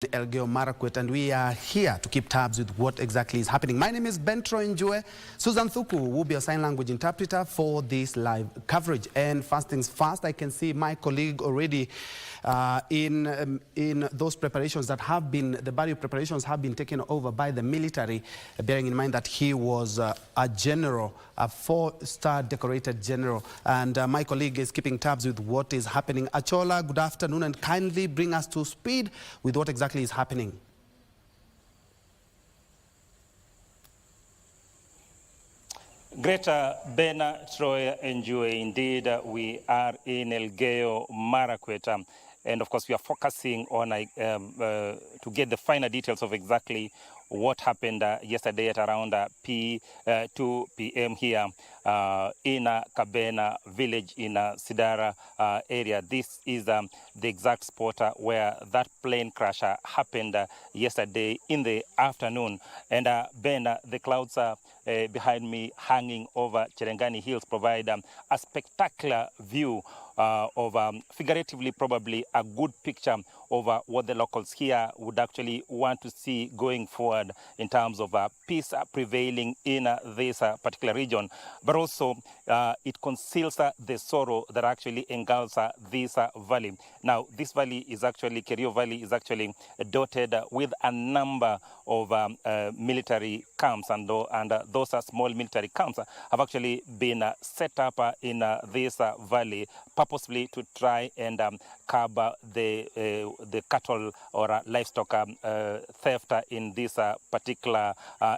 Elgeyo Marakwet, and we are here to keep tabs with what exactly is happening. My name is Bentro Njue. Susan Thuku will be a sign language interpreter for this live coverage. And first things first, I can see my colleague already in those preparations that have been, the barrio preparations have been taken over by the military, bearing in mind that he was a general, a 4-star decorated general. And my colleague is keeping tabs with what is happening. Achola, good afternoon, and kindly bring us to speed with what exactly is happening. Greater Bena Troy Njue, indeed, we are in Elgeyo Marakwet, and of course we are focusing on to get the finer details of exactly what happened yesterday at around 2 p.m. here in Kabena village in Sidara area. This is the exact spot where that plane crash happened yesterday in the afternoon. And Ben, the clouds behind me hanging over Cherengani Hills provide a spectacular view of figuratively probably a good picture of what the locals here would actually want to see going forward in terms of peace prevailing in this particular region. But also it conceals the sorrow that actually engulfs this valley. Now, this valley is actually, Kerio Valley is actually dotted with a number of military camps, and those small military camps have actually been set up in this valley purposely to try and curb the cattle or livestock theft in this particular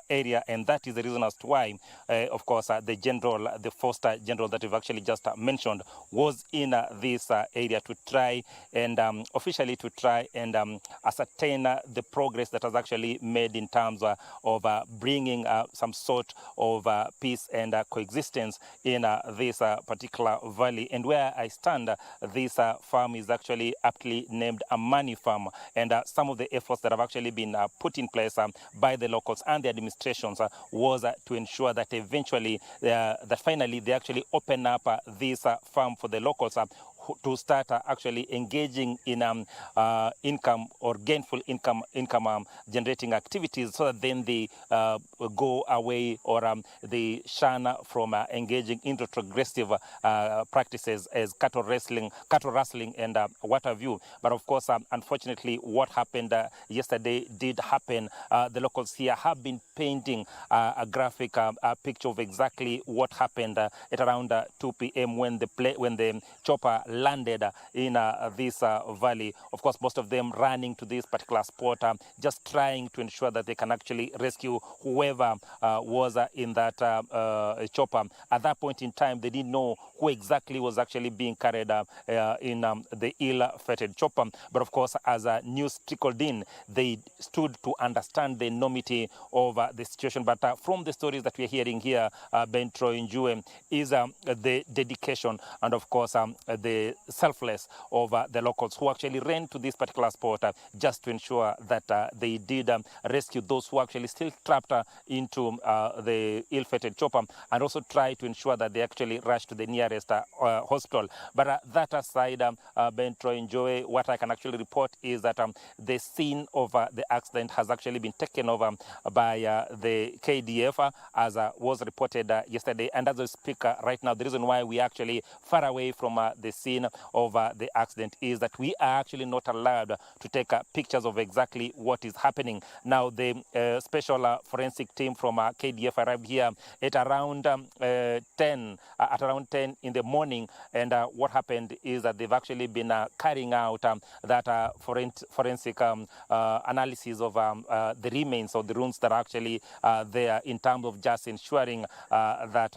area. And that is the reason as to why, of course, the general, the 4-star general that we've actually just mentioned was in this area to try and officially to try and ascertain the progress that has actually made in terms of bringing some sort of peace and coexistence in this particular valley. And where I stand, this farm is actually aptly named a money farm, and some of the efforts that have actually been put in place by the locals and the administrations was to ensure that eventually, that finally they actually open up this farm for the locals to start actually engaging in income or gainful income generating activities, so that then they go away or they shun from engaging in retrogressive practices as cattle rustling and what have you. But of course, unfortunately, what happened yesterday did happen. The locals here have been painting a graphic picture of exactly what happened at around 2 p.m. when the chopper landed in this valley. Of course, most of them running to this particular spot, just trying to ensure that they can actually rescue whoever was in that chopper. At that point in time, they didn't know who exactly was actually being carried in the ill-fated chopper. But of course, as news trickled in, they stood to understand the enormity of the situation. But from the stories that we're hearing here, Bentro Njue, is the dedication and of course the selfless of the locals who actually ran to this particular spot just to ensure that they did rescue those who actually still trapped into the ill-fated chopper, and also try to ensure that they actually rush to the nearest hospital. But that aside, Bentro Njue, what I can actually report is that the scene of the accident has actually been taken over by the KDF, as was reported yesterday. And as we speak right now, the reason why we are actually far away from the scene of the accident is that we are actually not allowed to take pictures of exactly what is happening. Now, the special forensic team from KDF arrived here at around 10 in the morning, and what happened is that they've actually been carrying out that forensic analysis of the remains of the ruins that are actually there, in terms of just ensuring that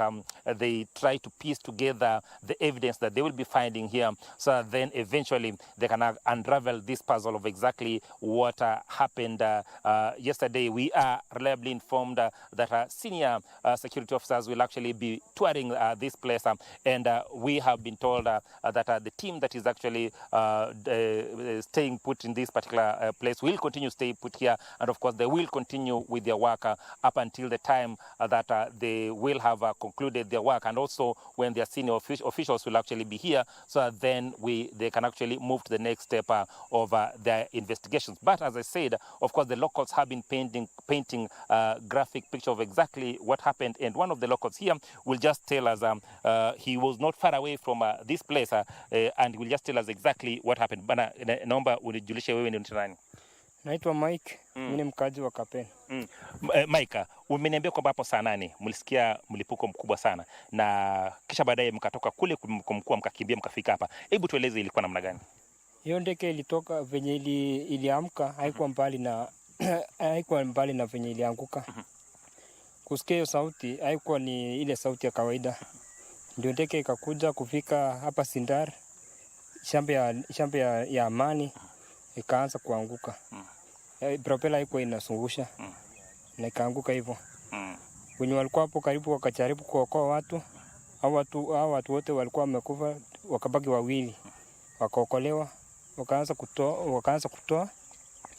they try to piece together the evidence that they will be finding here, so that then eventually they can unravel this puzzle of exactly what happened yesterday. We are reliably informed that senior security officers will actually be touring this place, and we have been told that the team that is actually staying put in this particular place will continue to stay put here, and of course they will continue with their work up until the time that they will have concluded their work, and also when their senior officials will actually be here, so so then they can actually move to the next step of their investigations. But as I said, of course, the locals have been painting a graphic picture of exactly what happened. And one of the locals here will just tell us he was not far away from this place and will just tell us exactly what happened. Bana, naomba unijulishe wewe ni mtu nani? Naitwa Mike, mimi ni mkazi wa Kapeni. Mike, umeniambia kwamba hapo saa 8 mlisikia mlipuko mkubwa sana na kisha baadaye mkatoka kule kumkua mkakimbia mkafika hapa. Hebu tueleze ilikuwa namna gani? Hiyo ndege ilitoka venye iliamka haikuwa mbali na haikuwa mbali na venye ilianguka. Kusikia hiyo sauti haikuwa ni ile sauti ya kawaida. Ndio ndege ikakuja kufika hapa Sindar, shamba ya Amani, ikaanza kuanguka. Propela haikuwa inasungusha na ikaanguka hivyo. Wenye walikuwa hapo karibu wakajaribu kuokoa watu. Hao watu wote walikuwa wamekufa, wakabaki wawili. Wakaokolewa, wakaanza kutoa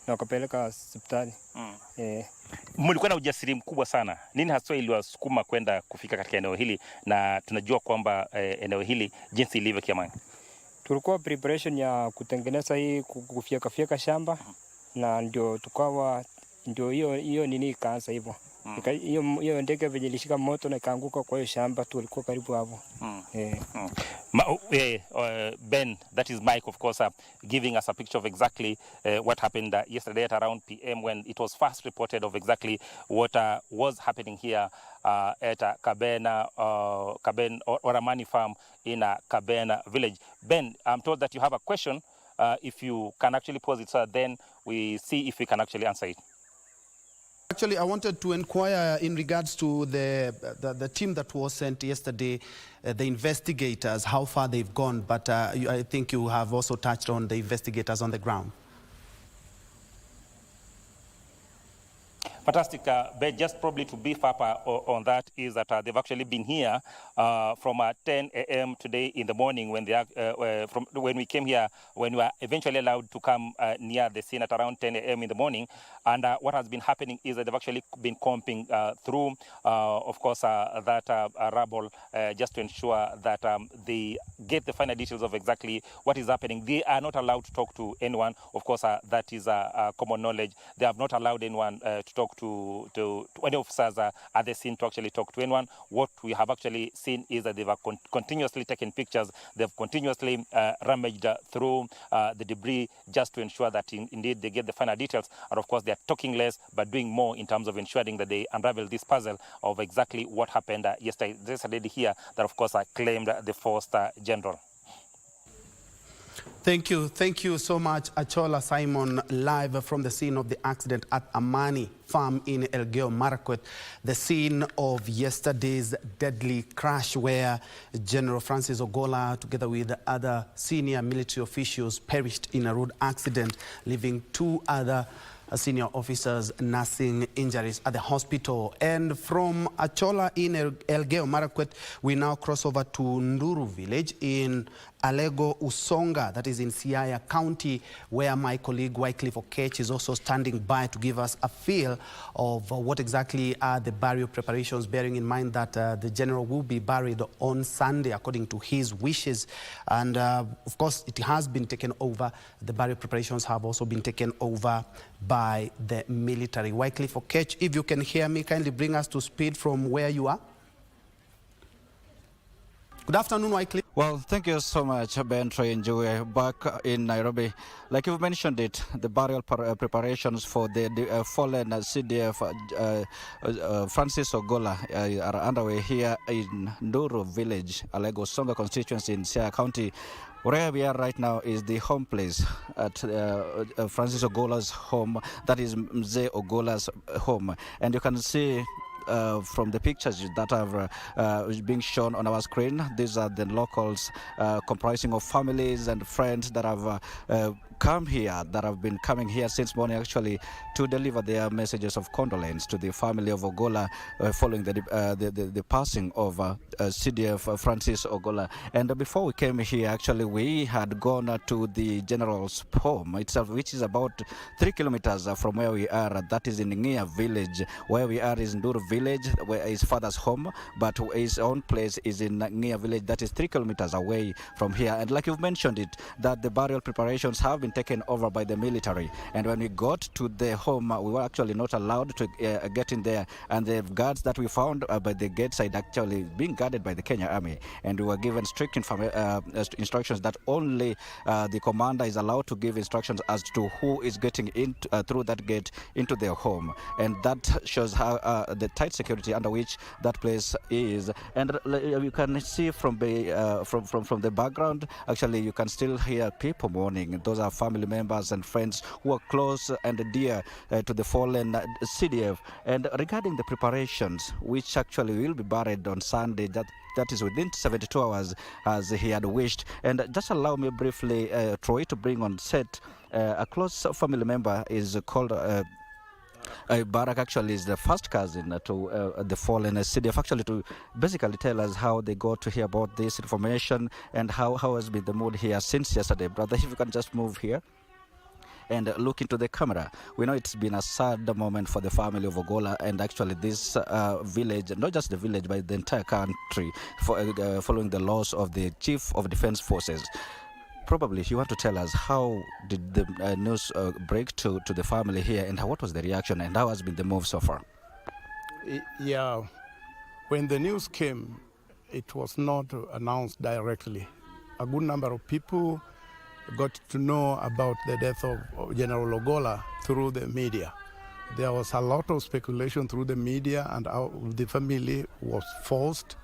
na wakapeleka hospitali. Mlikuwa na ujasiri mkubwa sana. Nini haswa iliwasukuma kwenda kufika katika eneo hili, na tunajua kwamba eneo hili jinsi ilivyo kiamani? Tulikuwa preparation ya kutengeneza hii kufyeka shamba na ndio hiyo nini ikaanza hivyo. Hiyo ndege vile ilishika moto na ikaanguka kwa hiyo shamba, tulikuwa karibu hapo. Ben, that is Mike, of course, giving us a picture of exactly what happened yesterday at around PM when it was first reported of exactly what was happening here at Kabena Oramani farm in Kabena village. Ben, I'm told that you have a question. If you can actually pose it, so then we see if we can actually answer it. Actually, I wanted to inquire in regards to the team that was sent yesterday, the investigators, how far they've gone, but I think you have also touched on the investigators on the ground. Fantastic. But just probably to beef up on that is that they've actually been here from 10 a.m. today in the morning when when we came here, when we were eventually allowed to come near the scene at around 10 a.m. in the morning. And what has been happening is that they've actually been combing through, of course, that rubble just to ensure that they get the final details of exactly what is happening. They are not allowed to talk to anyone. Of course, that is common knowledge. They have not allowed anyone to talk to any officers at the scene to actually talk to anyone. What we have actually seen is that they've continuously taken pictures. They've continuously rummaged through the debris just to ensure that indeed they get the final details. And of course, they are talking less but doing more in terms of ensuring that they unravel this puzzle of exactly what happened yesterday. There's a lady here that, of course, claimed the first general. Thank you so much, Achola Simon, live from the scene of the accident at Amani farm in Elgeyo Marakwet, the scene of yesterday's deadly crash where General Francis Ogola, together with other senior military officials, perished in a road accident, leaving 2 other senior officers nursing injuries at the hospital. And from Achola in Elgeyo Marakwet, we now cross over to Nduru village in Alego Usonga, that is in Siaya County, where my colleague Wycliffe Okech is also standing by to give us a feel of what exactly are the burial preparations, bearing in mind that the general will be buried on Sunday according to his wishes. And of course, it has been taken over. The burial preparations have also been taken over by the military. Wycliffe Okech, if you can hear me, kindly bring us to speed from where you are. Good afternoon, Wycliffe. Well, thank you so much, Ben Troy Njue, back in Nairobi. Like you've mentioned it, the burial preparations for the fallen CDF Francis Ogola are underway here in Nduru village, Alego Songa constituency in Siaya County. Where we are right now is the home place at Francis Ogola's home, that is Mzee Ogola's home. And you can see from the pictures that are being shown on our screen, these are the locals comprising of families and friends that have come here, that have been coming here since morning actually to deliver their messages of condolence to the family of Ogola following the passing of CDF Francis Ogola. And before we came here, actually we had gone to the general's home itself, which is about 3 kilometers from where we are. That is in Ngia village. Where we are is Nduru village where his father's home, but his own place is in Ngia village that is 3 kilometers away from here. And like you've mentioned it, that the burial preparations have been taken over by the military. And when we got to the home, we were actually not allowed to get in there. And the guards that we found by the gate side actually being guarded by the Kenya Army. And we were given strict instructions that only the commander is allowed to give instructions as to who is getting in through that gate into their home. And that shows how the tight security under which that place is. And you can see from the background, actually you can still hear people mourning. Those are family members and friends who are close and dear to the fallen CDF. And regarding the preparations, which actually will be buried on Sunday, that is within 72 hours as he had wished. And just allow me briefly, Troy, to bring on set a close family member is called Barak, actually is the first cousin to the fallen CDF, actually to basically tell us how they got to hear about this information and how has been the mood here since yesterday. Brother, if you can just move here and look into the camera. We know it's been a sad moment for the family of Ogolla and actually this village, not just the village, but the entire country, following the loss of the Chief of Defense Forces. Probably you want to tell us how did the news break to the family here, and what was the reaction, and how has been the move so far? Yeah, when the news came, it was not announced directly. A good number of people got to know about the death of General Ogolla through the media. There was a lot of speculation through the media, and the family was forced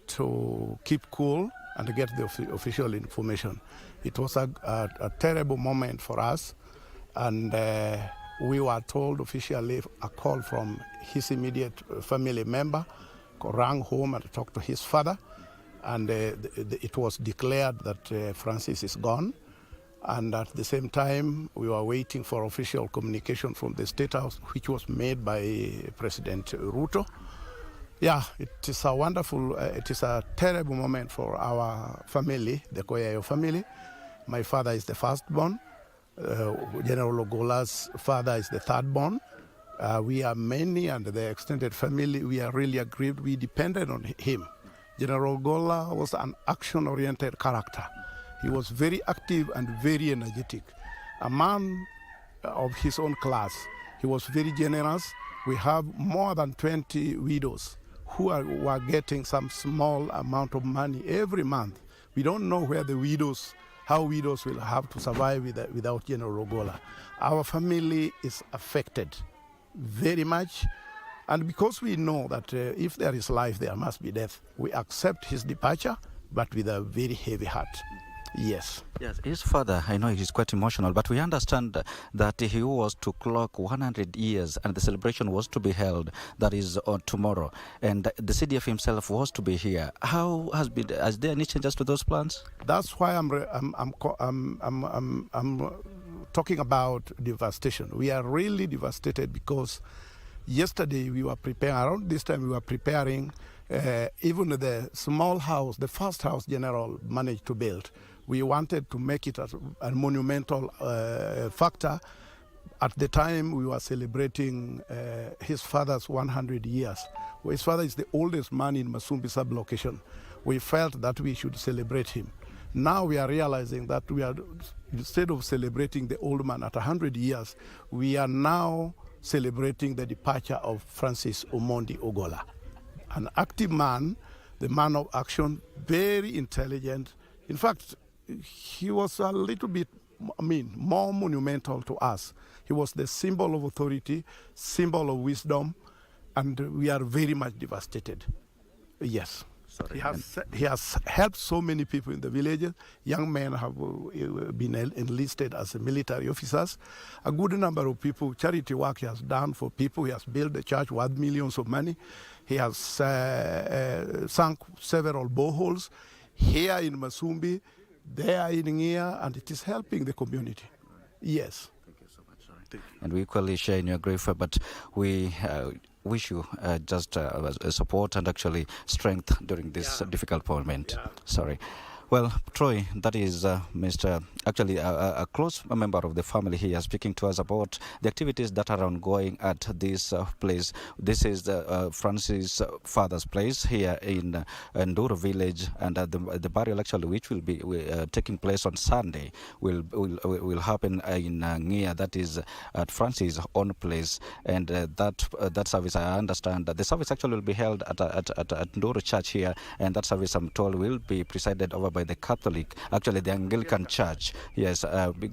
to keep cool and to get the official information. It was a terrible moment for us, and we were told officially a call from his immediate family member, rang home and talked to his father, and it was declared that Francis is gone. And at the same time, we were waiting for official communication from the State House, which was made by President Ruto. Yeah, it is a wonderful, it is a terrible moment for our family, the Koyayo family. My father is the firstborn. General Ogolla's father is the thirdborn. We are many, and the extended family, we are really aggrieved. We depended on him. General Ogolla was an action-oriented character. He was very active and very energetic. A man of his own class. He was very generous. We have more than 20 widows who were getting some small amount of money every month. We don't know where how widows will have to survive without General Ogolla. Our family is affected very much. And because we know that if there is life, there must be death, we accept his departure, but with a very heavy heart. Yes. Yes, his father, I know he's quite emotional, but we understand that he was to clock 100 years and the celebration was to be held, that is on tomorrow, and the CDF himself was to be here. Has there any changes to those plans? That's why I'm talking about devastation. We are really devastated because yesterday we were preparing, around this time we were preparing even the small house, the first house General managed to build. We wanted to make it a monumental factor. At the time, we were celebrating his father's 100 years. His father is the oldest man in Masumbi sublocation. We felt that we should celebrate him. Now we are realizing that instead of celebrating the old man at 100 years, we are now celebrating the departure of Francis Omondi Ogolla. An active man, the man of action, very intelligent. In fact, he was a little bit, more monumental to us. He was the symbol of authority, symbol of wisdom, and we are very much devastated. Yes. Sorry. He has helped so many people in the villages. Young men have been enlisted as military officers. A good number of people, charity work he has done for people. He has built a church worth millions of money. He has sunk several boreholes here in Masumbi, there in Ngia, and it is helping the community. Yes. Thank you so much. Sorry. And we equally share in your grief, but we wish you just support and actually strength during this difficult moment. Yeah. Sorry. Well, Troy, that is Mr. Actually, a close member of the family here speaking to us about the activities that are ongoing at this place. This is Francis' father's place here in Nduru village, and the burial actually, which will be taking place on Sunday, will happen in Ngia, that is at Francis' own place, and that service, I understand, that the service actually will be held at Nduru Church here, and that service, I'm told, will be presided over by the Catholic, actually the Anglican Church. Yes,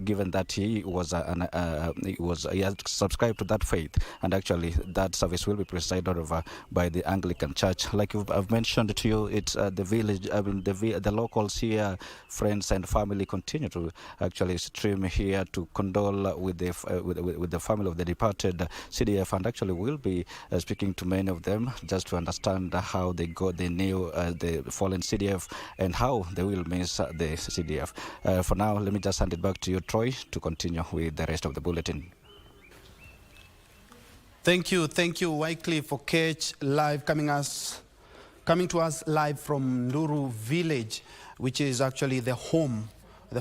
given that he had subscribed to that faith, and actually that service will be presided over by the Anglican Church. Like I've mentioned to you, it's the village. I mean, the locals here, friends and family, continue to actually stream here to condole with the family of the departed CDF, and actually we'll be speaking to many of them just to understand how they knew the fallen CDF and how they will miss the CDF. For now, let me just hand it back to you, Troy, to continue with the rest of the bulletin. Thank you, Wycliffe, for Catch Live coming to us live from Nduru village, which is actually the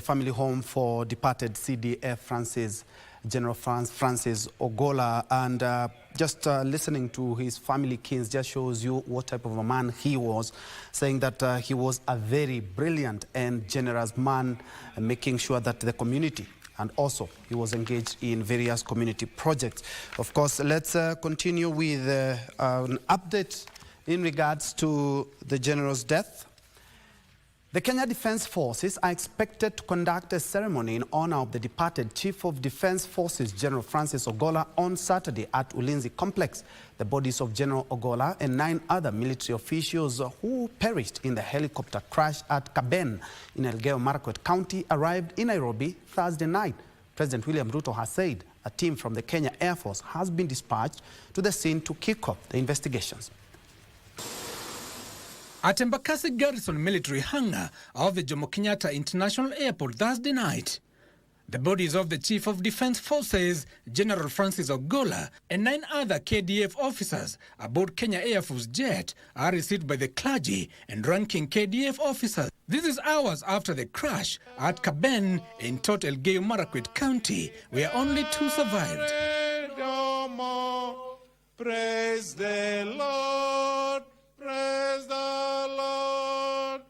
family home for departed CDF General Francis Ogola, and just listening to his family kins just shows you what type of a man he was, saying that he was a very brilliant and generous man, making sure that the community, and also he was engaged in various community projects. Of course, let's continue with an update in regards to the general's death. The Kenya Defence Forces are expected to conduct a ceremony in honor of the departed Chief of Defence Forces, General Francis Ogola, on Saturday at Ulinzi Complex. The bodies of General Ogola and 9 other military officials who perished in the helicopter crash at Kaben in Elgeyo Marakwet County arrived in Nairobi Thursday night. President William Ruto has said a team from the Kenya Air Force has been dispatched to the scene to kick off the investigations. At Embakasi Garrison military hangar of the Jomo Kenyatta International Airport Thursday night, the bodies of the Chief of Defence Forces, General Francis Ogola, and 9 other KDF officers aboard Kenya Air Force jet are received by the clergy and ranking KDF officers. This is hours after the crash at Kaben in Tot Elgeyo Marakwet County, where only 2 survived. Praise the Lord. Praise the Lord.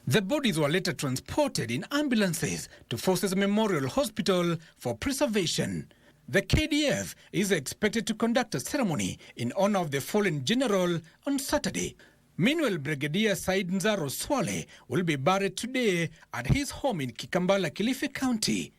The bodies were later transported in ambulances to Forces Memorial Hospital for preservation. The KDF is expected to conduct a ceremony in honor of the fallen general on Saturday. Meanwhile, Brigadier Said Nzaro Swale will be buried today at his home in Kikambala, Kilifi County.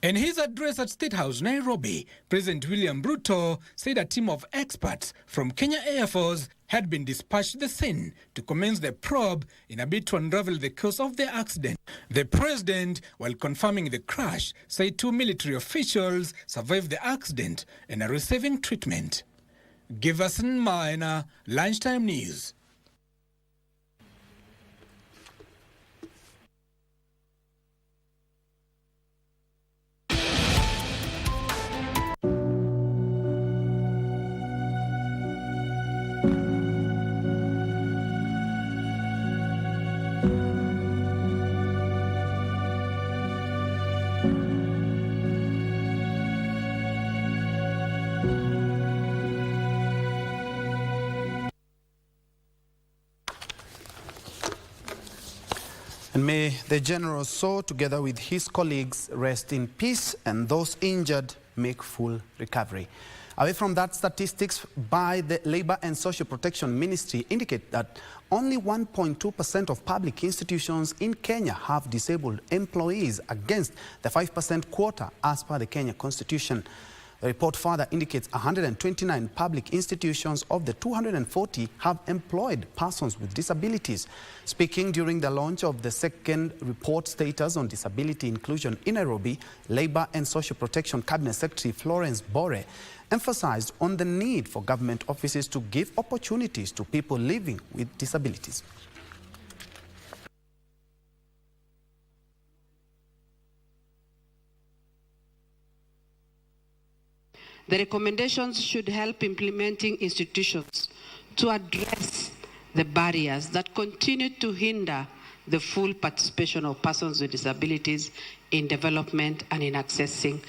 In his address at State House, Nairobi, President William Ruto said a team of experts from Kenya Air Force had been dispatched to the scene to commence the probe in a bid to unravel the cause of the accident. The president, while confirming the crash, said 2 military officials survived the accident and are receiving treatment. Giverson Maina, Lunchtime News. And may the general so, together with his colleagues, rest in peace, and those injured make full recovery. Away from that, statistics by the Labour and Social Protection Ministry indicate that only 1.2% of public institutions in Kenya have disabled employees, against the 5% quota as per the Kenya Constitution. The report further indicates 129 public institutions of the 240 have employed persons with disabilities. Speaking during the launch of the second report, Status on Disability Inclusion in Nairobi, Labour and Social Protection Cabinet Secretary Florence Bore emphasized on the need for government offices to give opportunities to people living with disabilities. The recommendations should help implementing institutions to address the barriers that continue to hinder the full participation of persons with disabilities in development and in accessing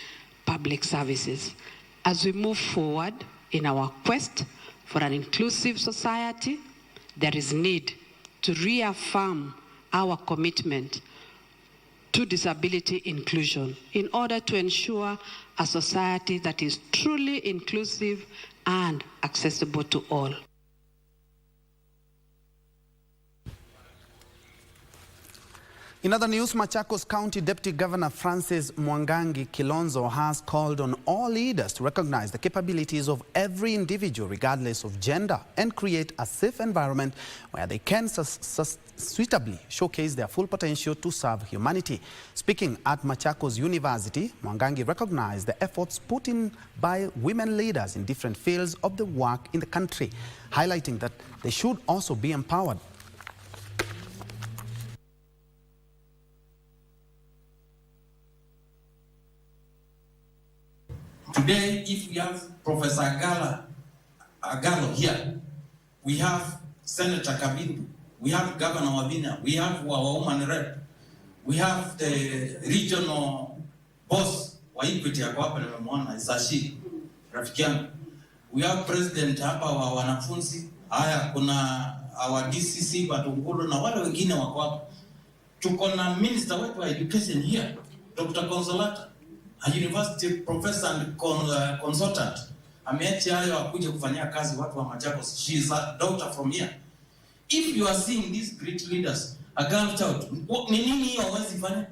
public services. As we move forward in our quest for an inclusive society, there is need to reaffirm our commitment to disability inclusion in order to ensure a society that is truly inclusive and accessible to all. In other news, Machakos County Deputy Governor Francis Mwangangi Kilonzo has called on all leaders to recognize the capabilities of every individual regardless of gender and create a safe environment where they can suitably showcase their full potential to serve humanity. Speaking at Machakos University, Mwangangi recognized the efforts put in by women leaders in different fields of the work in the country, highlighting that they should also be empowered. Today, if we have Professor Agalo here, we have Senator Kabindu, we have Governor Wabina, we have our woman rep, we have the regional boss wa Equity yako hapa nimemwona Isashi rafiki yangu. We have president hapa wa wanafunzi. Haya kuna our DCC Batungulu na wale wengine wako hapa. Tuko na minister wetu wa education here, Dr. Consolata, a university professor and consultant. Ameacha hayo akuje kufanyia kazi watu wa Machakos. She is a daughter from here. If you are seeing these great leaders, a girl child, ni nini hiyo hawezi fanya?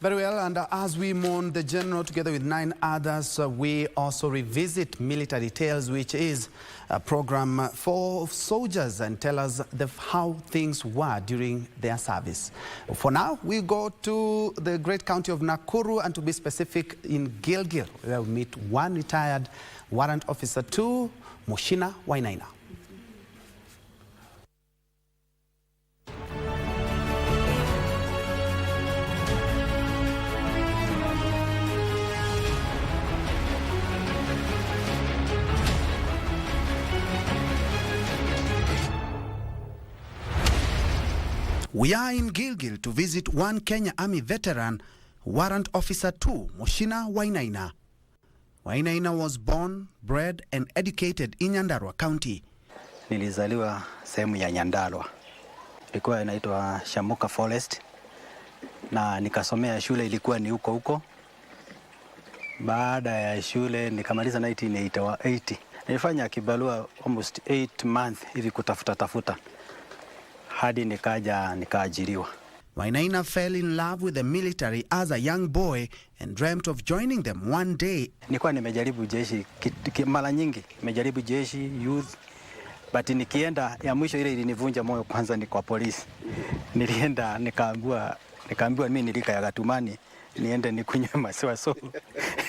Very well, and as we mourn the general together with 9 others, we also revisit Military Tales, which is a program for soldiers, and tell us how things were during their service. For now, we go to the great county of Nakuru, and to be specific, in Gilgil, where we meet one retired warrant officer, 2, Mushina Wainaina. We are in Gilgil to visit one Kenya Army veteran, Warrant Officer 2, Mushina Wainaina. Wainaina was born, bred and educated in Nyandarua County. Nilizaliwa sehemu ya Nyandarua. Ilikuwa inaitwa Shamuka Forest. Na nikasomea shule ilikuwa ni huko. Baada ya shule nikamaliza 1980. Nilifanya kibarua almost 8 months hivi kutafuta. Hadi nikaajiriwa. Wainaina fell in love with the military as a young boy and dreamt of joining them one day. Nilikuwa nimejaribu jeshi mara nyingi, nimejaribu jeshi youth, but nikienda ya mwisho ile ilinivunja moyo kwanza ni kwa polisi. Nilienda nikaambiwa mimi nilika ya Gatumani niende nikunywe maziwa so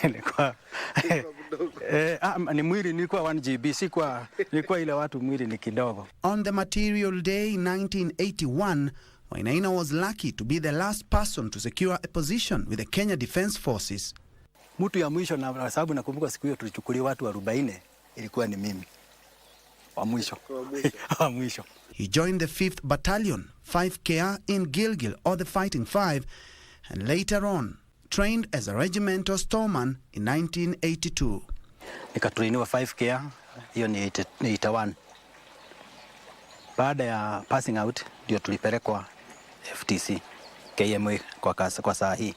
nilikuwa ni mwili nilikuwa 1 GB nilikuwa ile watu mwili ni kidogo. On the material day 1981, Wainaina was lucky to be the last person to secure a position with the Kenya Defence Forces. Mtu ya mwisho na sababu nakumbuka siku hiyo tulichukulia watu 40 ilikuwa ni mimi. Wa mwisho. He joined the 5th Battalion, 5KR in Gilgil, or the Fighting Five, and later on trained as a regimental storeman in 1982. Nikatrainiwa 5KR, hiyo ni 81. Baada ya passing out ndio tulipelekwa FTC KMA kwa saa hii.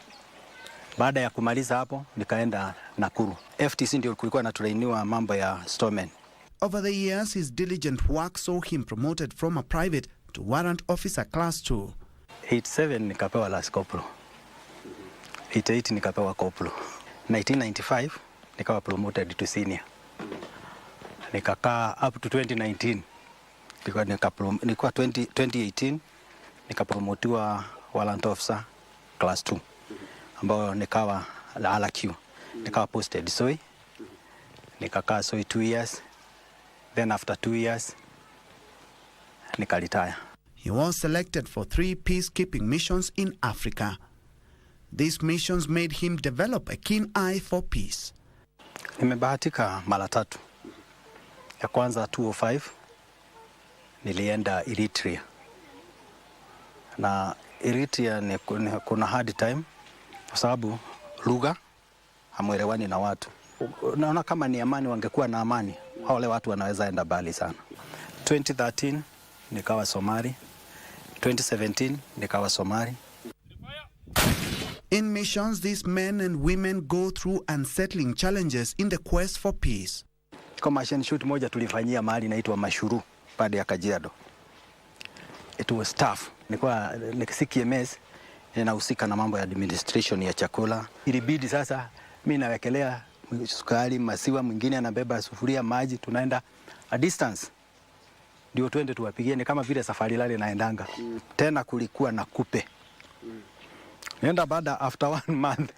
Baada ya kumaliza hapo nikaenda Nakuru. FTC ndio kulikuwa natrainiwa mambo ya storeman. Over the years, his diligent work saw him promoted from a private to warrant officer class 2. 87 nikapewa last corporal. 88 nikapewa corporal. 1995 nikawa promoted to senior. Nikakaa up to 2019. Nilikuwa 2018 nikapromotiwa warrant officer class 2 ambao nikawa LQ. Nikawa posted Soi. Nikakaa Soi 2 years. Then after 2 years nikalitaya. He was selected for 3 peacekeeping missions in Africa. These missions made him develop a keen eye for peace. Nimebahatika mara 3. Ya kwanza 2005 nilienda Eritrea. Na Eritrea ni kuna hard time kwa sababu lugha hamuelewani na watu. Naona kama ni amani, wangekuwa na amani, wale watu wanaweza enda mbali sana. 2013 nikawa Somali. 2017 nikawa Somali. In missions, these men and women go through unsettling challenges in the quest for peace. Commission shoot moja tulifanyia mahali inaitwa Mashuru pande ya Kajiado. It was tough. Nilikuwa KMS inahusika na mambo ya administration ya chakula. Ilibidi sasa mimi nawekelea sukari, maziwa, mwingine anabeba sufuria, maji, tunaenda a distance. Ndio twende tuwapigie, ni kama vile safari lale naendanga. Tena kulikuwa na kupe. Nenda baada after 1 month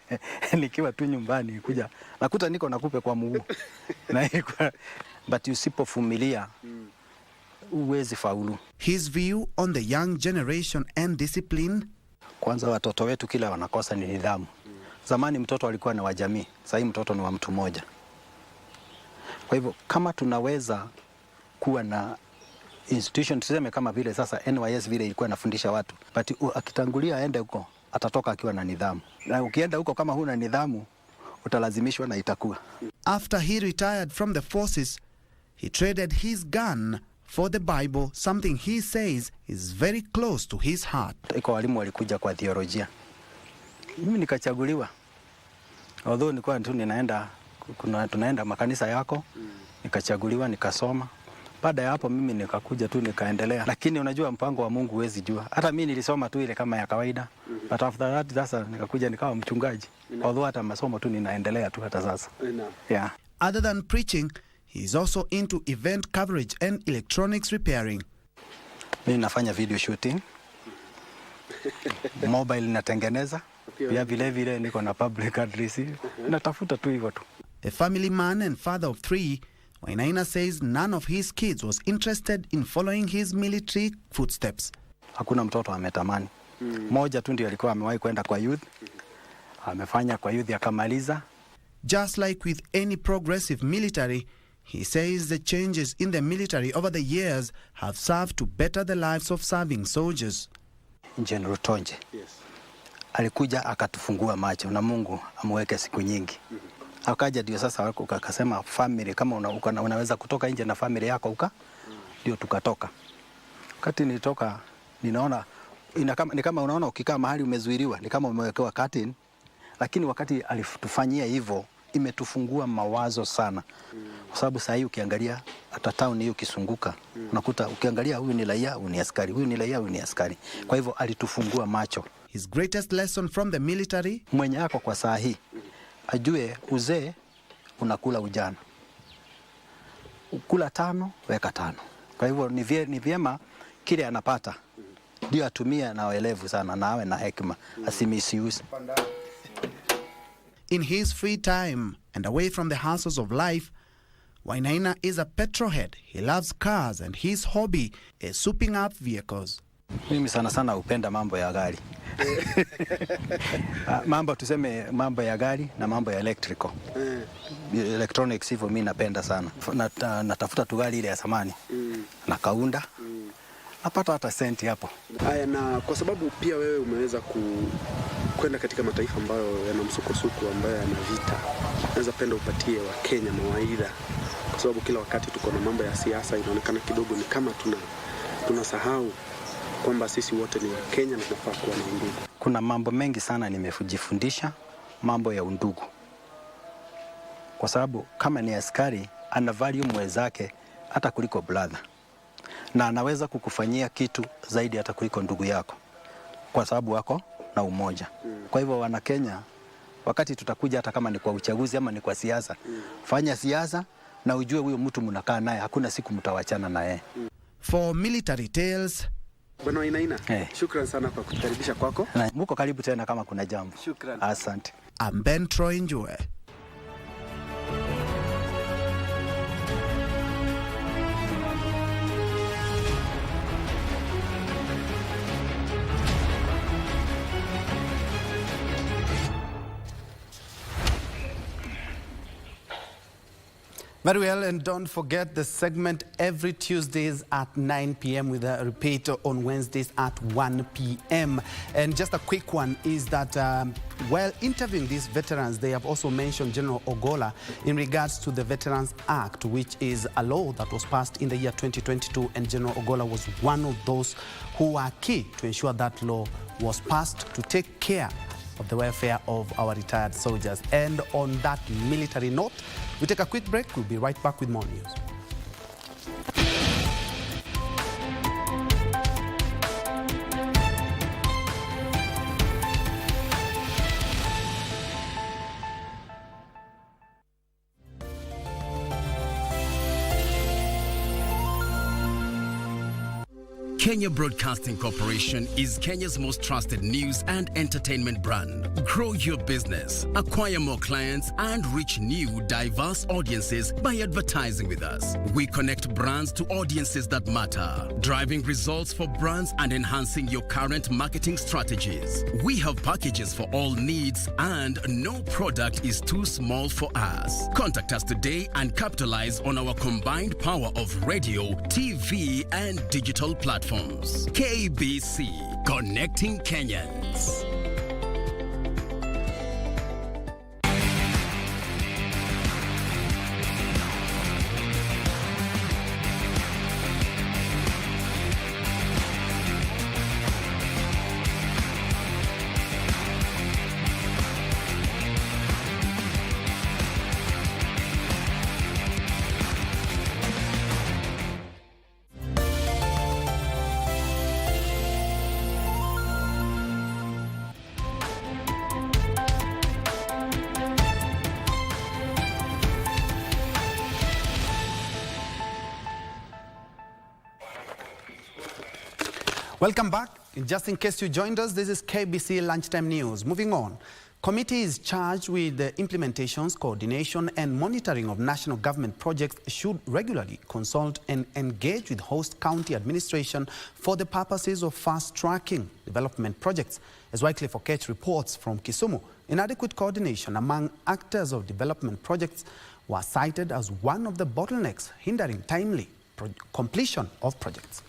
nikiwa tu nyumbani kuja nakuta niko na kupe kwa mguu. Na ilikuwa but usipovumilia uwezi faulu. His view on the young generation and discipline. Kwanza watoto wetu kila wanakosa ni nidhamu. Zamani mtoto alikuwa ni wa jamii, sasa mtoto ni wa mtu mmoja. Kwa hivyo kama tunaweza kuwa na institution tuseme kama vile sasa NYS vile ilikuwa inafundisha watu, but akitangulia aende huko atatoka akiwa na nidhamu. Na ukienda huko kama huna nidhamu utalazimishwa na itakuwa. After he retired from the forces, he traded his gun for the Bible, something he says is very close to his heart. Iko walimu walikuja kwa theolojia. Mimi nikachaguliwa. Although nilikuwa tu tunaenda makanisa yako, nikachaguliwa nikasoma. Baada ya hapo mimi nikakuja tu nikaendelea. Lakini unajua mpango wa Mungu huwezi jua. Hata mimi nilisoma tu ile kama ya kawaida. But after that sasa nikakuja nikawa mchungaji. Although hata masomo tu ninaendelea tu hata sasa. Yeah. Other than preaching, he is also into event coverage and electronics repairing. Mimi nafanya video shooting. Mobile natengeneza. Pia vile vile niko na public address. Natafuta tu hivyo tu. A family man and father of 3, Wainaina says none of his kids was interested in following his military footsteps. Hakuna mtoto ametamani. Moja tu ndio alikuwa amewahi kwenda kwa youth. Amefanya kwa youth akamaliza. Just like with any progressive military, he says the changes in the military over the years have served to better the lives of serving soldiers. General Tonje. Yes. Alikuja akatufungua macho na Mungu amweke siku nyingi. Akaja ndio sasa akasema family kama unaweza kutoka nje na family yako ndio tukatoka. Wakati nilitoka ninaona ni kama unaona ukikaa mahali umezuiliwa ni kama umewekewa curtain, lakini wakati alitufanyia hivyo imetufungua mawazo sana. Kwa sababu sasa ukiangalia hata town hiyo kisunguka unakuta ukiangalia huyu ni raia, huyu ni askari, huyu ni raia, huyu ni askari. Kwa hivyo alitufungua macho. His greatest lesson from the military, mwenye yako kwa saa hii ajue uzee unakula ujana. Ukula 5 weka 5. Kwa hivyo ni vyema kile anapata ndio atumie na uelevu sana na awe na hekima, asimisiuse. In his free time and away from the hassles of life, Wainaina is a petrolhead. He loves cars and his hobby is souping up vehicles. Mimi sana upenda mambo ya gari. Mambo ya gari na mambo ya electrical. Electronics hivyo mimi napenda sana. Natafuta tu gari ile ya zamani. Na kaunda. Napata hata senti hapo. Haya, na kwa sababu pia wewe umeweza kwenda katika mataifa ambayo yana msukosuko, ambayo yana vita, naweza penda upatie wa Kenya mawaidha, kwa sababu kila wakati tuko na mambo ya siasa, inaonekana kidogo ni kama tunasahau kwamba sisi wote ni wa Kenya na tunafaa kuwa na undugu. Kuna mambo mengi sana nimejifundisha mambo ya undugu. Kwa sababu kama ni askari ana value mwenzake hata kuliko brother. Na anaweza kukufanyia kitu zaidi hata kuliko ndugu yako. Kwa sababu wako na umoja. Kwa hivyo wana Kenya, wakati tutakuja hata kama ni kwa uchaguzi ama ni kwa siasa, fanya siasa na ujue huyo mtu mnakaa naye, hakuna siku mtawachana naye. For military tales, Bwana Wainaina, shukrani sana kwa kutukaribisha kwako. Mko karibu tena kama kuna jambo. Shukrani. Asante. I'm Bentro Njue. Very well, and don't forget the segment every Tuesdays at 9 p.m. with a repeat on Wednesdays at 1 p.m. And just a quick one is that while interviewing these veterans, they have also mentioned General Ogolla in regards to the Veterans Act, which is a law that was passed in the year 2022, and General Ogolla was one of those who were key to ensure that law was passed to take care of the welfare of our retired soldiers. And on that military note, we take a quick break. We'll be right back with more news. Kenya Broadcasting Corporation is Kenya's most trusted news and entertainment brand. Grow your business, acquire more clients, and reach new, diverse audiences by advertising with us. We connect brands to audiences that matter, driving results for brands and enhancing your current marketing strategies. We have packages for all needs, and no product is too small for us. Contact us today and capitalize on our combined power of radio, TV, and digital platforms. KBC, connecting Kenyans. Welcome back. Just in case you joined us, this is KBC Lunchtime News. Moving on, committee is charged with the implementations, coordination and monitoring of national government projects should regularly consult and engage with host county administration for the purposes of fast-tracking development projects. As Wycliffe Okech reports from Kisumu, inadequate coordination among actors of development projects was cited as one of the bottlenecks hindering timely completion of projects.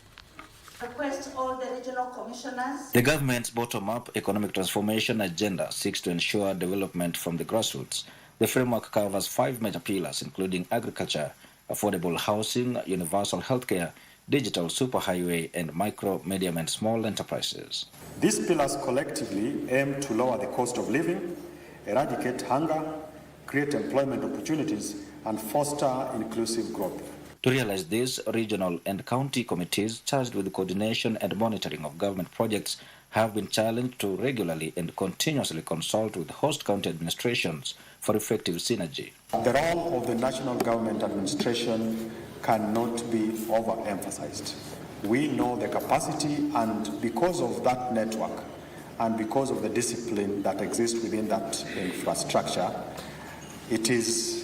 Request all the regional commissioners. The government's bottom-up economic transformation agenda seeks to ensure development from the grassroots. The framework covers 5 major pillars, including agriculture, affordable housing, universal healthcare, digital superhighway, and micro, medium, and small enterprises. These pillars collectively aim to lower the cost of living, eradicate hunger, create employment opportunities, and foster inclusive growth. To realize this, regional and county committees charged with the coordination and monitoring of government projects have been challenged to regularly and continuously consult with host county administrations for effective synergy. The role of the national government administration cannot be overemphasized. We know the capacity, and because of that network and because of the discipline that exists within that infrastructure, it is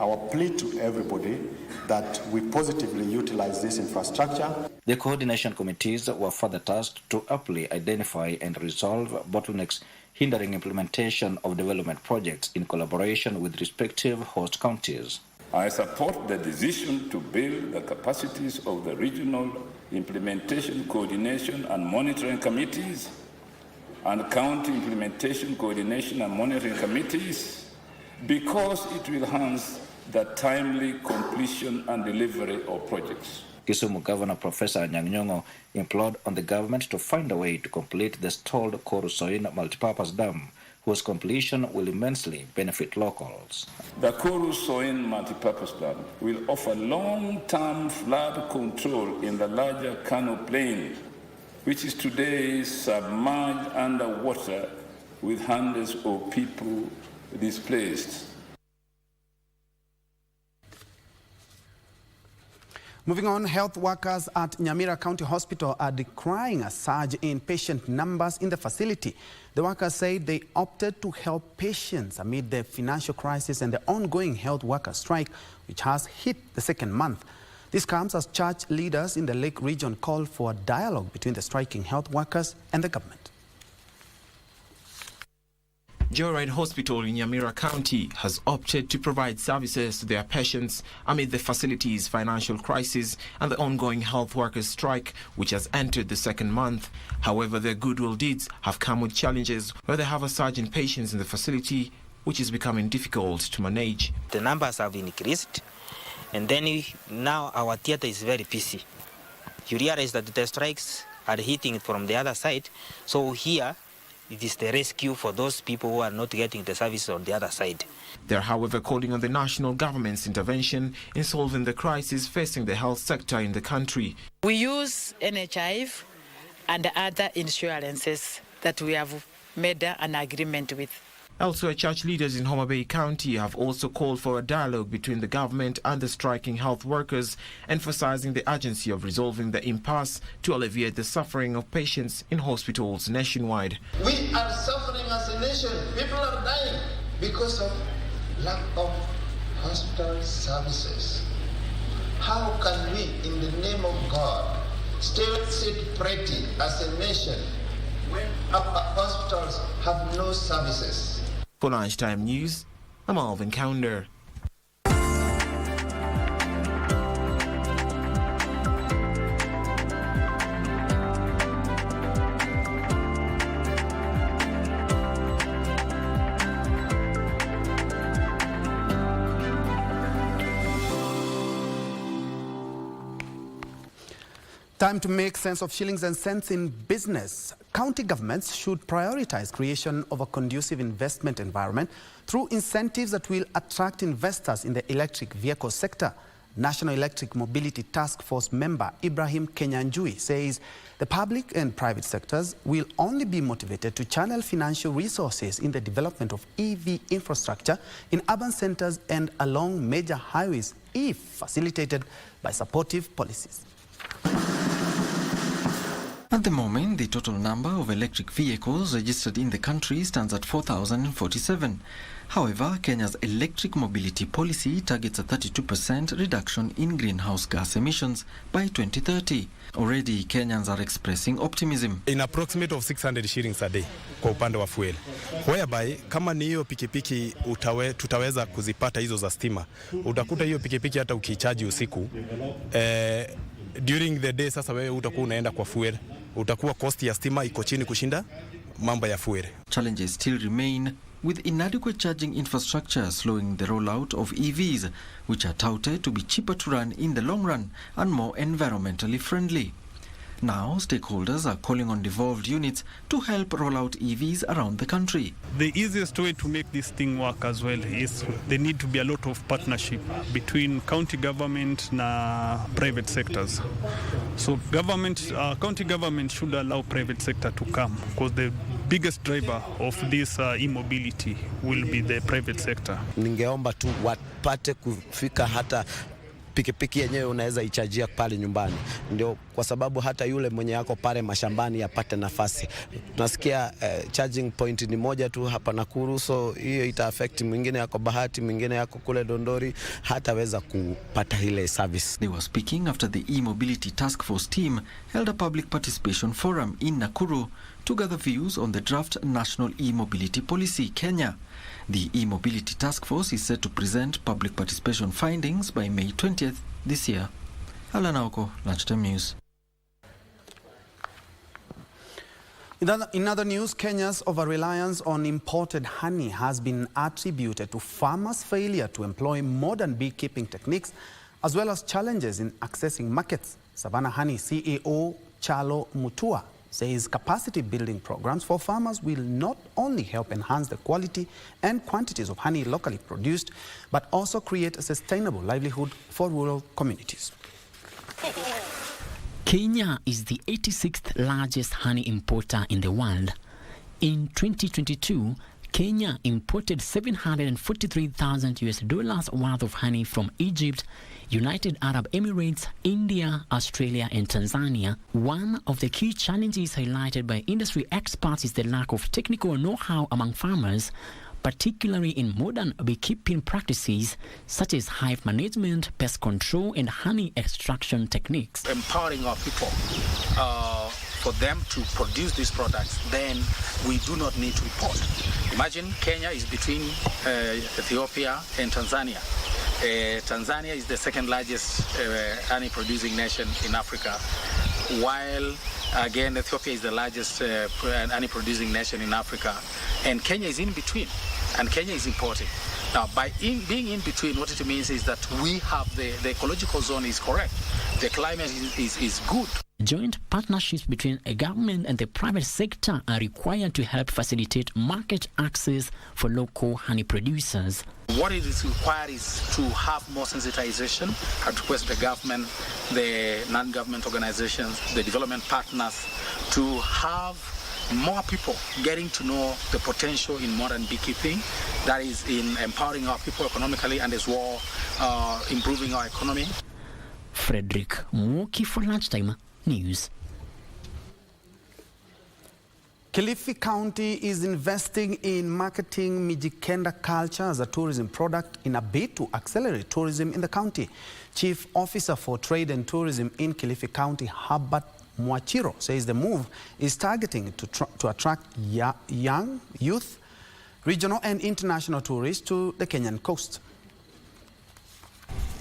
our plea to everybody that we positively utilize this infrastructure. The coordination committees were further tasked to aptly identify and resolve bottlenecks hindering implementation of development projects in collaboration with respective host counties. I support the decision to build the capacities of the regional implementation, coordination and monitoring committees and county implementation, coordination and monitoring committees because it will enhance the timely completion and delivery of projects. Kisumu Governor Professor Anyang' Nyong'o implored on the government to find a way to complete the stalled Koru-Soin multipurpose dam, whose completion will immensely benefit locals. The Koru-Soin multipurpose dam will offer long-term flood control in the larger Kano Plain, which is today submerged underwater with hundreds of people displaced. Moving on, health workers at Nyamira County Hospital are decrying a surge in patient numbers in the facility. The workers say they opted to help patients amid the financial crisis and the ongoing health worker strike, which has hit the second month. This comes as church leaders in the Lake region call for a dialogue between the striking health workers and the government. Joyride Hospital in Nyamira County has opted to provide services to their patients amid the facility's financial crisis and the ongoing health workers' strike, which has entered the second month. However, their goodwill deeds have come with challenges where they have a surge in patients in the facility, which is becoming difficult to manage. The numbers have increased, and then now our theater is very busy. You realize that the strikes are hitting it from the other side, so here it is the rescue for those people who are not getting the service on the other side. They are, however, calling on the national government's intervention in solving the crisis facing the health sector in the country. We use NHIF and other insurances that we have made an agreement with. Elsewhere, church leaders in Homa Bay County have also called for a dialogue between the government and the striking health workers, emphasizing the urgency of resolving the impasse to alleviate the suffering of patients in hospitals nationwide. We are suffering as a nation. People are dying because of lack of hospital services. How can we, in the name of God, sit pretty as a nation when our hospitals have no services? For Lunchtime News, I'm Alvin Counder. Time to make sense of shillings and cents in business. County governments should prioritize creation of a conducive investment environment through incentives that will attract investors in the electric vehicle sector. National Electric Mobility Task Force member Ibrahim Kenyanjui says the public and private sectors will only be motivated to channel financial resources in the development of EV infrastructure in urban centers and along major highways if facilitated by supportive policies. At the moment, the total number of electric vehicles registered in the country stands at 4,047. However, Kenya's electric mobility policy targets a 32% reduction in greenhouse gas emissions by 2030. Already, Kenyans are expressing optimism. In approximate of 600 shillings a day kwa upande wa fuel. Whereby, kama ni hiyo pikipiki tutaweza kuzipata hizo za stima, utakuta hiyo pikipiki hata ukichaji usiku, during the day sasa wewe utakuwa unaenda kwa fuel, utakuwa cost ya stima iko chini kushinda mambo ya fuel. Challenges still remain, with inadequate charging infrastructure slowing the rollout of EVs, which are touted to be cheaper to run in the long run and more environmentally friendly. Now, stakeholders are calling on devolved units to help roll out EVs around the country. The easiest way to make this thing work as well is there need to be a lot of partnership between county government and private sectors. So county government should allow private sector to come, because the biggest driver of this e-mobility will be the private sector. Ningeomba tu wapate kufika hata pikipiki yenyewe unaweza ichajia pale nyumbani, ndio kwa sababu hata yule mwenye yako pale mashambani apate nafasi. Tunasikia charging point ni moja tu hapa Nakuru, so hiyo ita affect mwingine yako Bahati, mwingine yako kule Dondori, hataweza kupata ile service. They were speaking after the e-mobility task force team held a public participation forum in Nakuru to gather views on the draft national e-mobility policy Kenya. The e-mobility task force is set to present public participation findings by May 20th this year. Alana Oko, Lunchtime News. In other news, Kenya's over-reliance on imported honey has been attributed to farmers' failure to employ modern beekeeping techniques, as well as challenges in accessing markets. Savannah Honey CEO Chalo Mutua says capacity building programs for farmers will not only help enhance the quality and quantities of honey locally produced, but also create a sustainable livelihood for rural communities. Kenya is the 86th largest honey importer in the world. In 2022, Kenya imported $743,000 worth of honey from Egypt, United Arab Emirates, India, Australia, and Tanzania. One of the key challenges highlighted by industry experts is the lack of technical know-how among farmers, particularly in modern beekeeping practices such as hive management, pest control, and honey extraction techniques. Empowering our people for them to produce these products, then we do not need to import. Imagine Kenya is between Ethiopia and Tanzania. Tanzania is the second largest honey producing nation in Africa, while again Ethiopia is the largest honey producing nation in Africa, and Kenya is in between, and Kenya is importing. Now, by being in between, what it means is that we have the ecological zone is correct. The climate is good. Joint partnerships between a government and the private sector are required to help facilitate market access for local honey producers. What it is required is to have more sensitization. I request the government, the non-government organizations, the development partners to have more people getting to know the potential in modern beekeeping, that is in empowering our people economically and as well improving our economy. Frederick Mwoki for Lunchtime News. Kilifi County is investing in marketing Mijikenda culture as a tourism product in a bid to accelerate tourism in the county. Chief Officer for Trade and Tourism in Kilifi County, Herbert Mwachiro, says the move is targeting to attract young, youth, regional and international tourists to the Kenyan coast.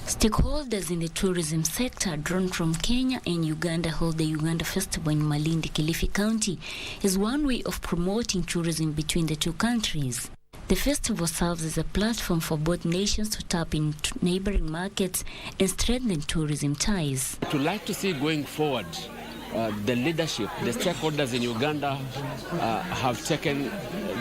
Stakeholders in the tourism sector drawn from Kenya and Uganda hold the Uganda Festival in Malindi, Kilifi County, as one way of promoting tourism between the two countries. The festival serves as a platform for both nations to tap into neighboring markets and strengthen tourism ties. To like to see going forward, the leadership, the stakeholders in Uganda have taken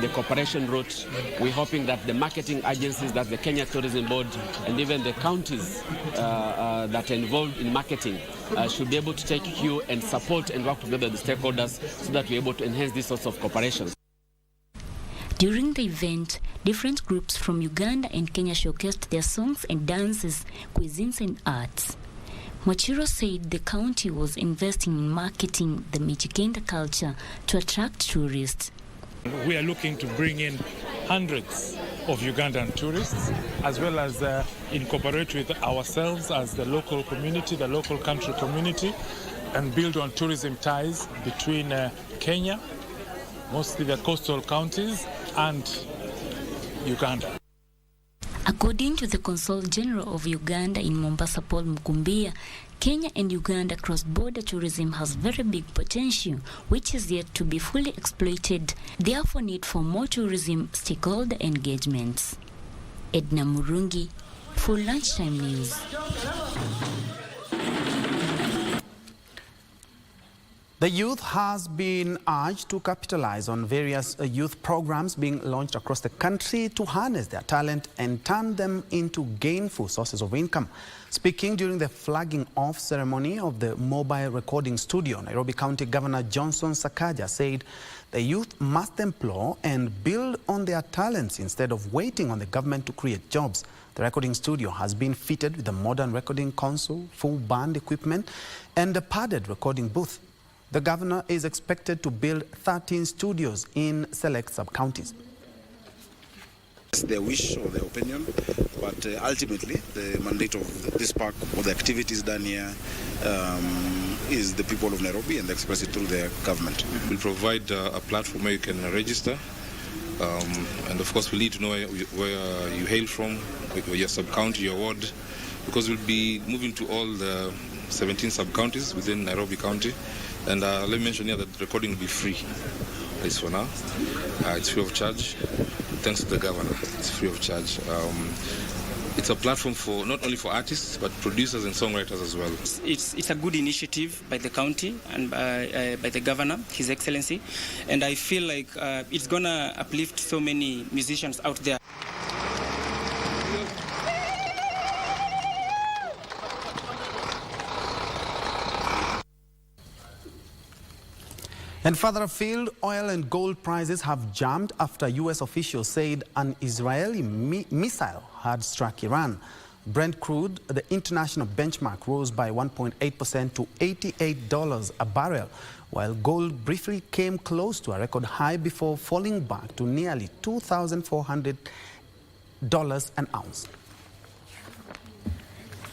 the cooperation route. We're hoping that the marketing agencies, that the Kenya Tourism Board and even the counties that are involved in marketing should be able to take cue and support and work together with the stakeholders so that we're able to enhance these sorts of cooperations. During the event, different groups from Uganda and Kenya showcased their songs and dances, cuisines and arts. Mwachiro said the county was investing in marketing the Mijikenda culture to attract tourists. We are looking to bring in hundreds of Ugandan tourists, as well as incorporate with ourselves as the local community, the local country community, and build on tourism ties between Kenya, mostly the coastal counties, and Uganda. According to the Consul General of Uganda in Mombasa, Paul Mukumbia, Kenya and Uganda cross-border tourism has very big potential, which is yet to be fully exploited. Therefore, need for more tourism stakeholder engagements. Edna Murungi for Lunchtime News. The youth has been urged to capitalize on various youth programs being launched across the country to harness their talent and turn them into gainful sources of income. Speaking during the flagging off ceremony of the mobile recording studio, Nairobi County Governor Johnson Sakaja said the youth must employ and build on their talents instead of waiting on the government to create jobs. The recording studio has been fitted with a modern recording console, full band equipment, and a padded recording booth. The governor is expected to build 13 studios in select sub-counties. It's their wish or their opinion, but ultimately the mandate of this park or the activities done here is the people of Nairobi, and they express it through their government. We'll provide a platform where you can register, and of course we need to know where you hail from, your sub-county, your ward, because we'll be moving to all the 17 sub-counties within Nairobi County. And let me mention here that the recording will be free, at least for now. It's free of charge. Thanks to the governor, it's free of charge. It's a platform for not only for artists, but producers and songwriters as well. It's a good initiative by the county and by the governor, His Excellency. And I feel like it's going to uplift so many musicians out there. And further afield, oil and gold prices have jumped after U.S. officials said an Israeli missile had struck Iran. Brent crude, the international benchmark, rose by 1.8% to $88 a barrel, while gold briefly came close to a record high before falling back to nearly $2,400 an ounce.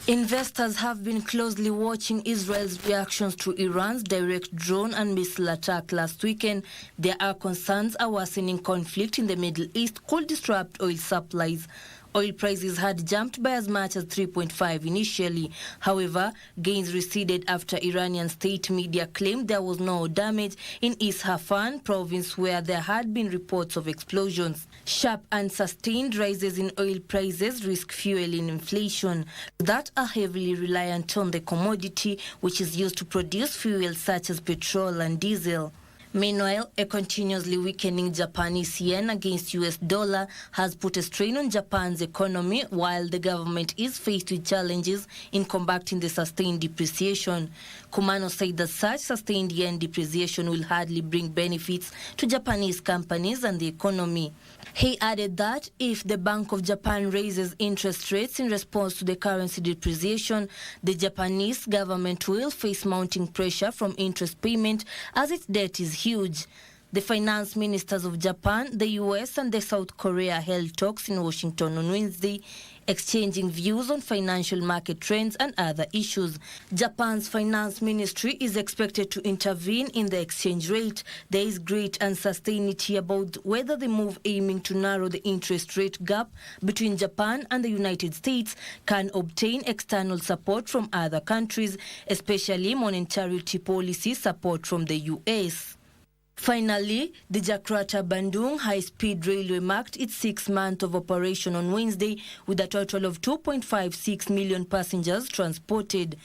Investors have been closely watching Israel's reactions to Iran's direct drone and missile attack last weekend. There are concerns a worsening conflict in the Middle East could disrupt oil supplies. Oil prices had jumped by as much as 3.5 initially. However, gains receded after Iranian state media claimed there was no damage in Isfahan province where there had been reports of explosions. Sharp and sustained rises in oil prices risk fueling inflation that are heavily reliant on the commodity, which is used to produce fuels such as petrol and diesel. Meanwhile, a continuously weakening Japanese yen against US dollar has put a strain on Japan's economy while the government is faced with challenges in combating the sustained depreciation. Kumano said that such sustained yen depreciation will hardly bring benefits to Japanese companies and the economy. He added that if the Bank of Japan raises interest rates in response to the currency depreciation, the Japanese government will face mounting pressure from interest payment as its debt is huge. The finance ministers of Japan, the US and the South Korea held talks in Washington on Wednesday, exchanging views on financial market trends and other issues. Japan's finance ministry is expected to intervene in the exchange rate. There is great uncertainty about whether the move aiming to narrow the interest rate gap between Japan and the United States can obtain external support from other countries, especially monetary policy support from the US. Finally, the Jakarta-Bandung high-speed railway marked its 6th month of operation on Wednesday with a total of 2.56 million passengers transported.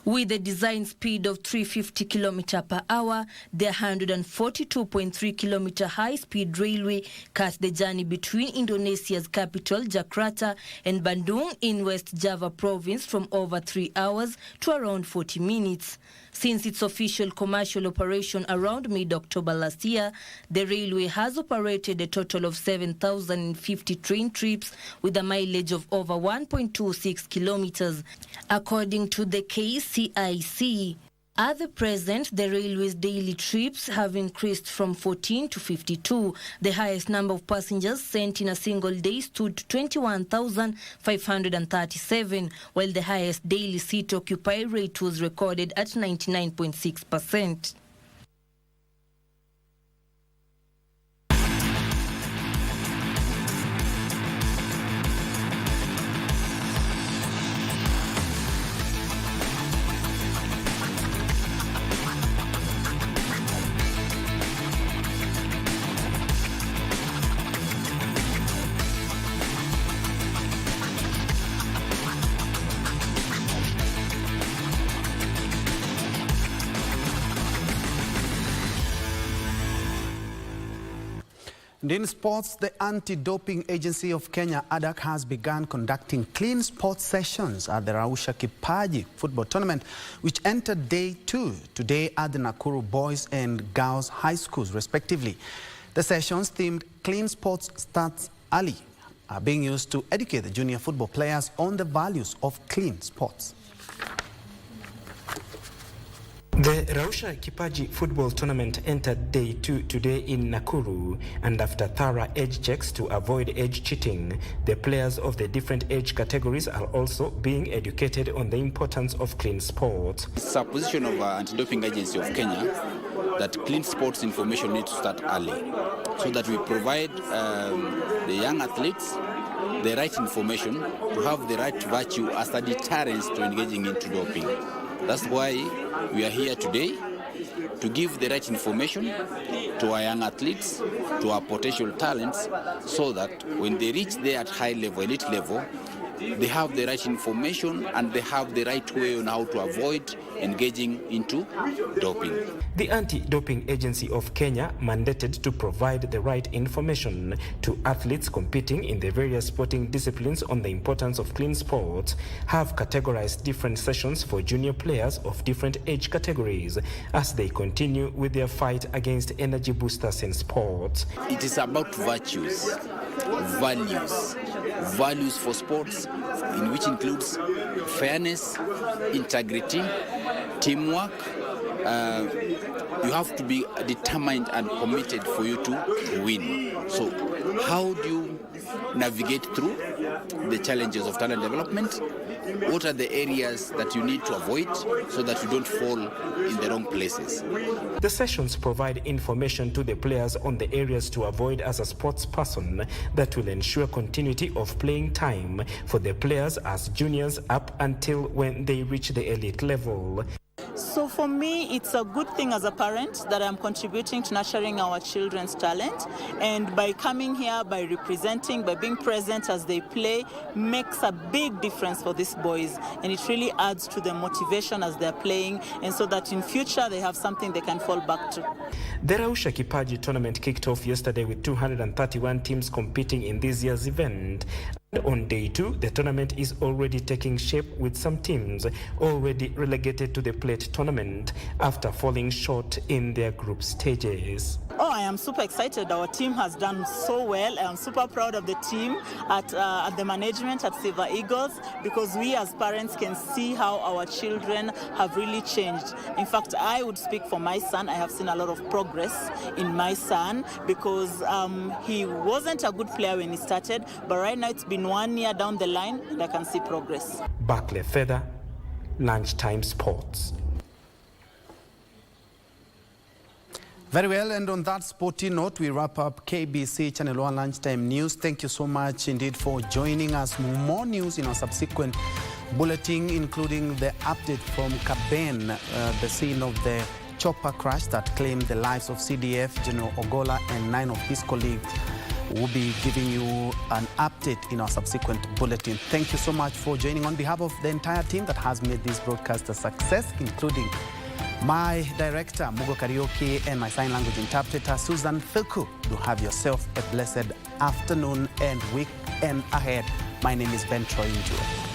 With a design speed of 350 km per hour, the 142.3 km high-speed railway cut the journey between Indonesia's capital, Jakarta, and Bandung in West Java province from over 3 hours to around 40 minutes. Since its official commercial operation around mid-October last year, the railway has operated a total of 7,050 train trips with a mileage of over 1.26 kilometers. According to the KCIC, at the present, the railway's daily trips have increased from 14 to 52. The highest number of passengers sent in a single day stood to 21,537, while the highest daily seat occupy rate was recorded at 99.6%. And in sports, the Anti-Doping Agency of Kenya, ADAK, has begun conducting clean sports sessions at the Rausha Kipaji football tournament, which entered day 2 today at the Nakuru Boys and Girls High Schools, respectively. The sessions themed Clean Sports Starts Early are being used to educate the junior football players on the values of clean sports. The Rausha Kipaji football tournament entered day 2 today in Nakuru, and after thorough age checks to avoid age cheating, the players of the different age categories are also being educated on the importance of clean sports. It's a position of Anti-Doping Agency of Kenya that clean sports information needs to start early, so that we provide the young athletes the right information to have the right virtue as a deterrence to engaging into doping. That's why we are here today, to give the right information to our young athletes, to our potential talents, so that when they reach there at high level, elite level, they have the right information and they have the right way on how to avoid engaging into doping. The Anti-Doping Agency of Kenya, mandated to provide the right information to athletes competing in the various sporting disciplines on the importance of clean sports, have categorized different sessions for junior players of different age categories as they continue with their fight against energy boosters in sports. It is about virtues, values for sports, in which includes fairness, integrity, teamwork. You have to be determined and committed for you to win. So how do you navigate through the challenges of talent development. What are the areas that you need to avoid so that you don't fall in the wrong places? The sessions provide information to the players on the areas to avoid as a sports person that will ensure continuity of playing time for the players as juniors up until when they reach the elite level. So for me, it's a good thing as a parent that I'm contributing to nurturing our children's talent. And by coming here, by representing, by being present as they play, makes a big difference for these boys. And it really adds to their motivation as they're playing, and so that in future they have something they can fall back to. The Rausha Kipaji tournament kicked off yesterday with 231 teams competing in this year's event. On day 2, the tournament is already taking shape with some teams already relegated to the plate tournament after falling short in their group stages. Oh, I am super excited. Our team has done so well. I am super proud of the team at the management at Silver Eagles, because we as parents can see how our children have really changed. In fact, I would speak for my son. I have seen a lot of progress in my son, because he wasn't a good player when he started, but right now it's been 1 year down the line and I can see progress. Barclay Feather, Lunchtime Sports. Very well, and on that sporty note, we wrap up KBC Channel 1 Lunchtime News. Thank you so much indeed for joining us. More news in our subsequent bulletin, including the update from Kaben, the scene of the chopper crash that claimed the lives of CDF General Ogola and 9 of his colleagues. We'll be giving you an update in our subsequent bulletin. Thank you so much for joining. On behalf of the entire team that has made this broadcast a success, including my director, Mugo Karaoke, and my sign language interpreter, Susan Thuku, do have yourself a blessed afternoon and weekend ahead. My name is Ben Troy Njue.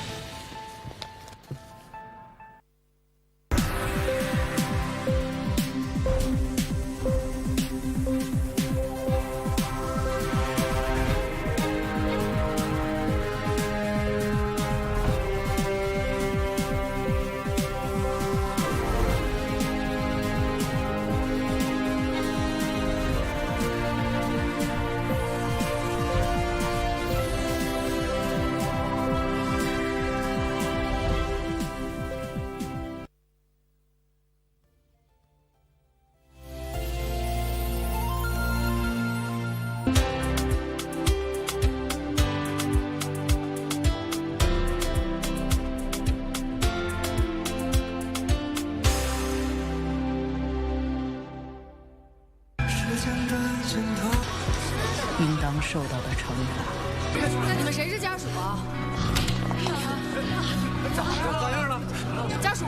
受到的惩罚。那你们谁是家属啊？咋样了？家属。